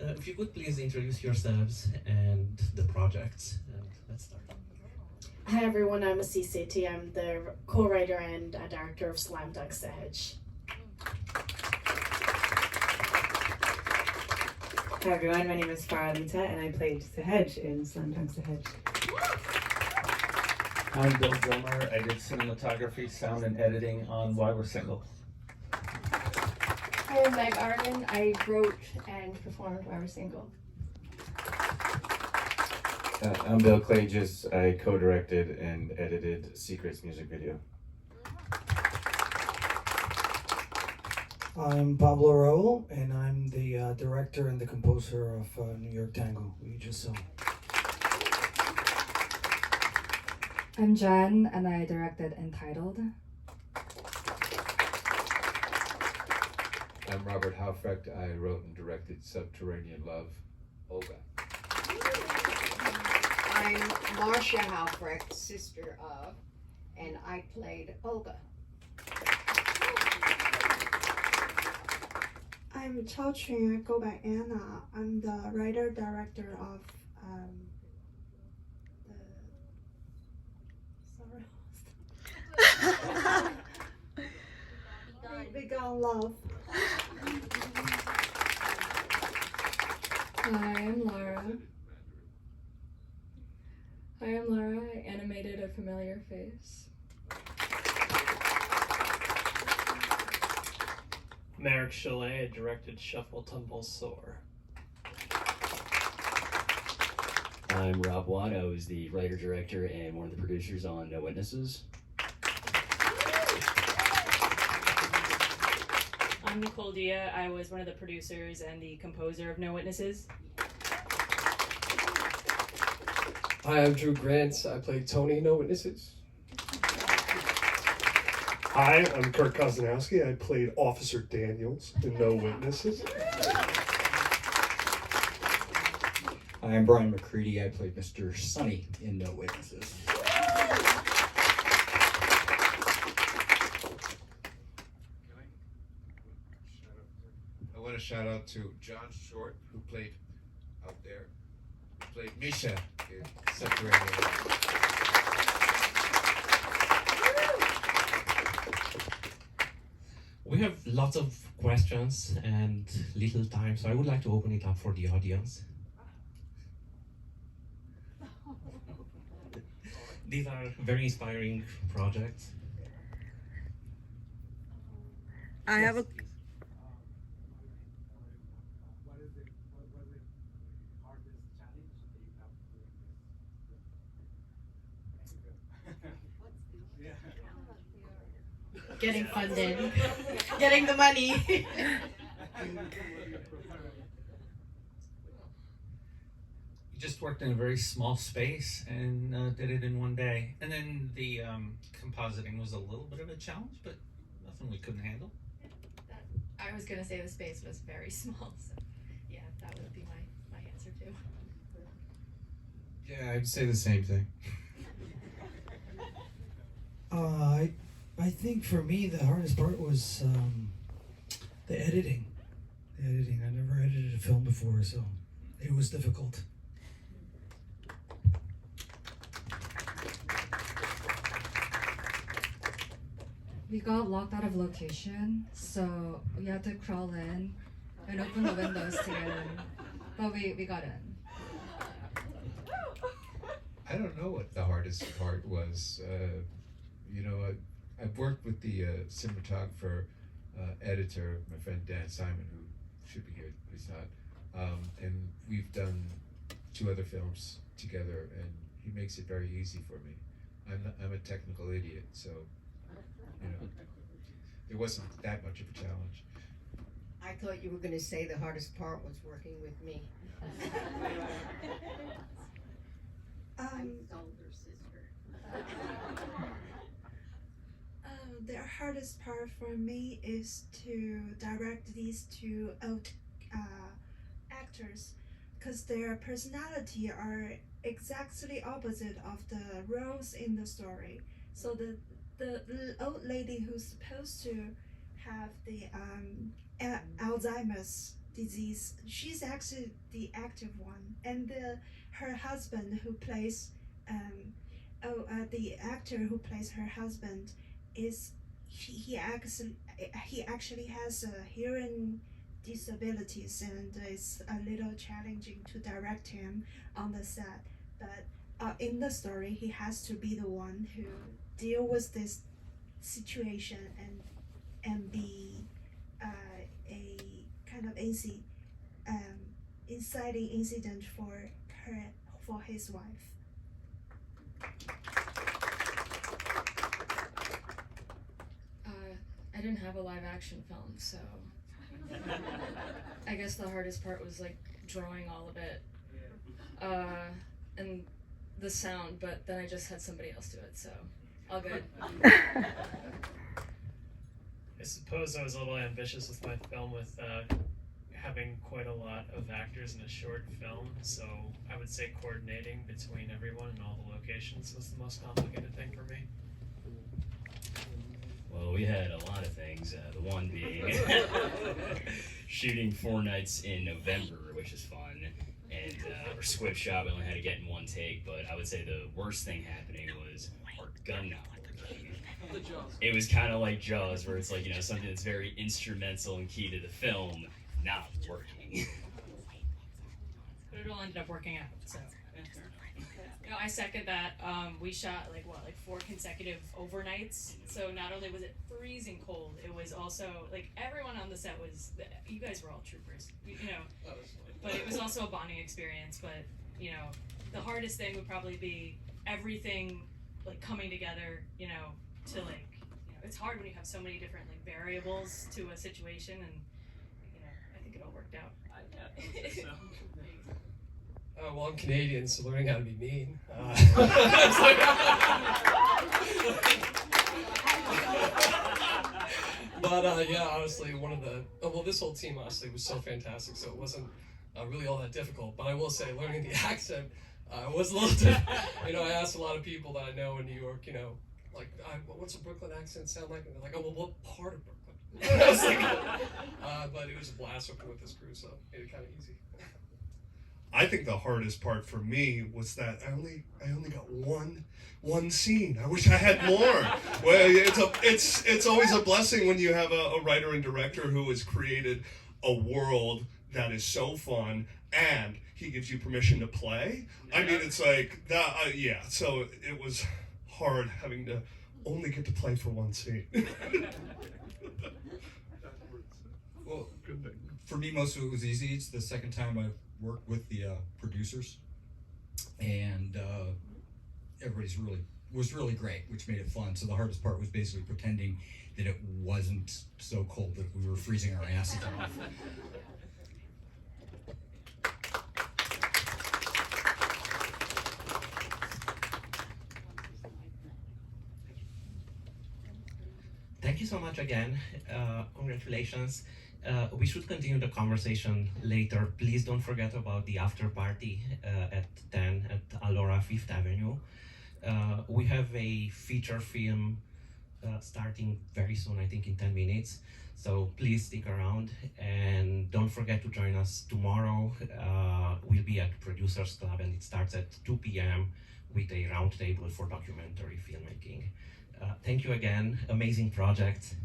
if you could please introduce yourselves and the projects, and let's start. Hi everyone, I'm CCT. I'm the co-writer and director of Slam Dunk Sahaj. Hi everyone, my name is Faralita and I played Sahaj in Slam Dunk Sahaj. I'm Bill Gilmer. I did cinematography, sound, and editing on Why We're Single. Hi, I'm Meg Arden. I wrote and performed Why We're Single. I'm Bill Clages. I co-directed and edited Secret's music video. I'm Pablo Raul, and I'm the director and the composer of New York Tango, we just saw. I'm Jen, and I directed Entitled. I'm Robert Haufrecht. I wrote and directed Subterranean Love, Olga. I'm Marcia Haufrecht, sister of, and I played Olga. I'm Chao Chun. I go by Anna. I'm the writer-director of Begun Love. Hi, I'm Lara. I animated a familiar face. Merrick Chalet directed Shuffle, Tumble, Soar. I'm Rob Watt. I was the writer-director and one of the producers on No Witnesses. I'm Nicole Dia. I was one of the producers and the composer of No Witnesses. Hi, I'm Drew Grant. I played Tony in No Witnesses. Hi, I'm Kirk Kozanowski. I played Officer Daniels in No Witnesses. I'm Brian McCready. I played Mr. Sonny in No Witnesses. I want to shout out to John Short, who played out there, who played Misha in Subterranean. We have lots of questions and little time, so I would like to open it up for the audience. These are very inspiring projects. I have a Getting funded, getting the money. You just worked in a very small space and did it in one day. And then the compositing was a little bit of a challenge, but nothing we couldn't handle. I was gonna say the space was very small, so yeah, that would be my answer too. Yeah, I'd say the same thing. I think for me the hardest part was the editing. I never edited a film before, so it was difficult. We got locked out of location, so we had to crawl in and open the windows to get in. But we got in. I don't know what the hardest part was. I've worked with the cinematographer, editor, my friend Dan Simon, who should be here, but he's not. And we've done 2 other films together, and he makes it very easy for me. I'm a technical idiot, so there wasn't that much of a challenge. I thought you were going to say the hardest part was working with me. Older sister. The hardest part for me is to direct these 2 old actors, because their personality are exactly opposite of the roles in the story. So the old lady who's supposed to have the Alzheimer's disease. She's actually the active one, and her husband who plays the actor who plays her husband is he actually has hearing disabilities, and it's a little challenging to direct him on the set. But in the story, he has to be the one who deal with this situation and be a kind of inciting incident for his wife. I didn't have a live action film, so I guess the hardest part was like drawing all of it and the sound, but then I just had somebody else do it, so all good. I suppose I was a little ambitious with my film with having quite a lot of actors in a short film, so I would say coordinating between everyone and all the locations was the most complicated thing for me. Well, we had a lot of things. The one being shooting 4 nights in November, which is fun, and our squib shot we only had to get in 1 take. But I would say the worst thing happening was our gun not working. It was kind of like Jaws, where it's like, you know, something that's very instrumental and key to the film not working. But it all ended up working out. So. No, I second that. We shot like 4 consecutive overnights. So not only was it freezing cold, it was also like everyone on the set was. You guys were all troopers, you know. But it was also a bonding experience. But you know, the hardest thing would probably be everything like coming together. You know, to like, you know, it's hard when you have so many different like variables to a situation, and you know, I think it all worked out. Well, I'm Canadian, so learning how to be mean. But yeah, honestly, this whole team honestly was so fantastic, so it wasn't really all that difficult. But I will say, learning the accent was a little different. You know, I asked a lot of people that I know in New York, you know, like, what's a Brooklyn accent sound like? And they're like, oh, well, what part of Brooklyn? I was like, but it was a blast working with this crew, so it made it kind of easy. I think the hardest part for me was that I only got one scene. I wish I had more. Well, it's always a blessing when you have a writer and director who has created a world that is so fun and he gives you permission to play. I mean, it's like that. Yeah. So it was hard having to only get to play for one scene. Well, for me, most of it was easy. It's the second time I've worked with the producers, and everybody's was really great, which made it fun. So the hardest part was basically pretending that it wasn't so cold that we were freezing our asses off. Thank you so much again. Congratulations. We should continue the conversation later. Please don't forget about the after party at 10 at Alora 5th Avenue. We have a feature film starting very soon, I think in 10 minutes. So please stick around and don't forget to join us tomorrow. We'll be at Producers Club and it starts at 2 p.m. with a roundtable for documentary filmmaking. Thank you again, amazing project.